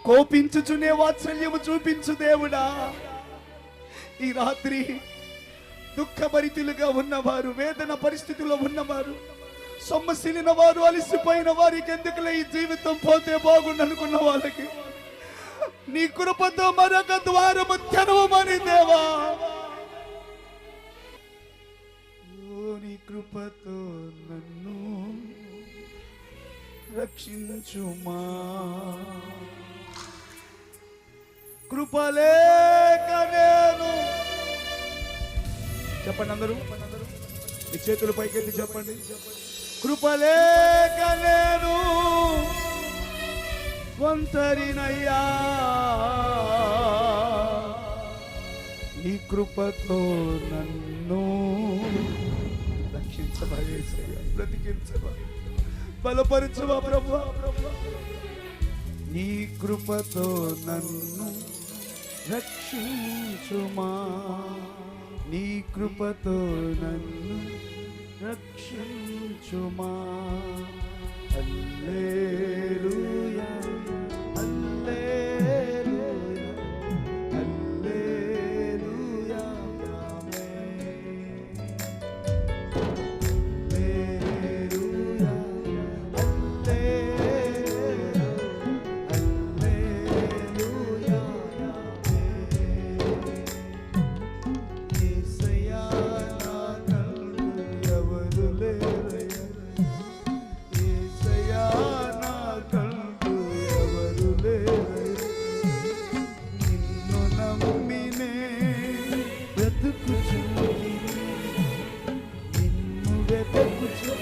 కోపించుచునే వాత్సల్యము చూపించు దేవుడా. ఈ రాత్రి దుఃఖభరితులుగా ఉన్నవారు, వేదన పరిస్థితుల్లో ఉన్నవారు, సొమ్మసిలిన వారు, అలసిపోయిన వారికి ఎందుకులే ఈ జీవితం పోతే బాగుండు అనుకున్న వాళ్ళకి నీ కృపతో మరొక ద్వారము తెరవమని దేవా. నీ కృపతో నన్ను రక్షించుమా. కృపలేక నేను, చెప్పండి అందరూ, మీ చేతులు పైకెత్తి చెప్పండి. కృపలేక నేను ఒంటరినయ్యా, నీ కృపతో నన్ను రక్షించవా యేసయ్యా, బ్రతికించవా, బలపరచవా ప్రభువా. నీ కృపతో నన్ను రక్షించుమా, నీ కృపతో నన్ను రక్షించుమా. హల్లెలూయా, హల్లెలూయా, హల్లెలూయా, ఆమేన్. హల్లెలూయా, హల్లెలూయా, ఆమేన్. యేసయ్యా నా కల్లు ఎవరు లేరయ్యా, యేసయ్యా నా కల్లు ఎవరు లేరయ్యా. నిన్ను నమ్మినే బ్రతుకుచుంటిని, నిన్ను వెతుకుచు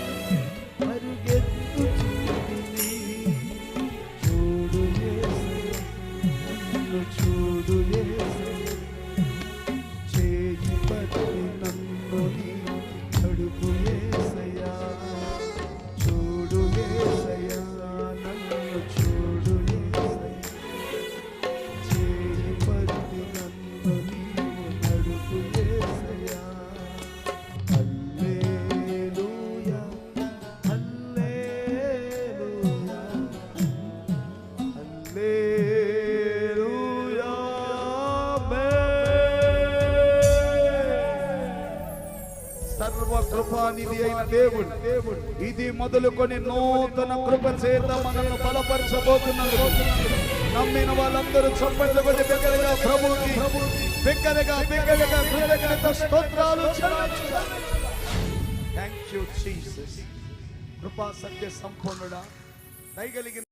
పరుగెత్తుచుంటిని. చూడు యేసయ్యా, నన్ను చూడు యేసయ్యా, చేయి పట్టి నన్ను నీవు నడుపు యేసయ్యా. చూడు యేసయ్యా, నన్ను చూడు యేసయ్యా, చేయి పట్టి నన్ను నీవు నడుపు యేసయ్యా. హల్లెలూయా, హల్లెలూయా, హల్లెలూయా, ఆమేన్. సర్వకృపానిధి అయిన దేవుడు ఇది మొదలుకొని నూతన కృప చేత మనల్ని బలపరచబోతున్నాడు. నమ్మిన వాళ్ళందరూ చప్పట్లు కొట్టి బిగ్గరగా ప్రభువుకి బిగ్గరగా కృతజ్ఞత స్తోత్రాలు చెల్లించుదాం. Thank you Jesus. కృపా సత్య సంపన్నుడా, దయగలిగిన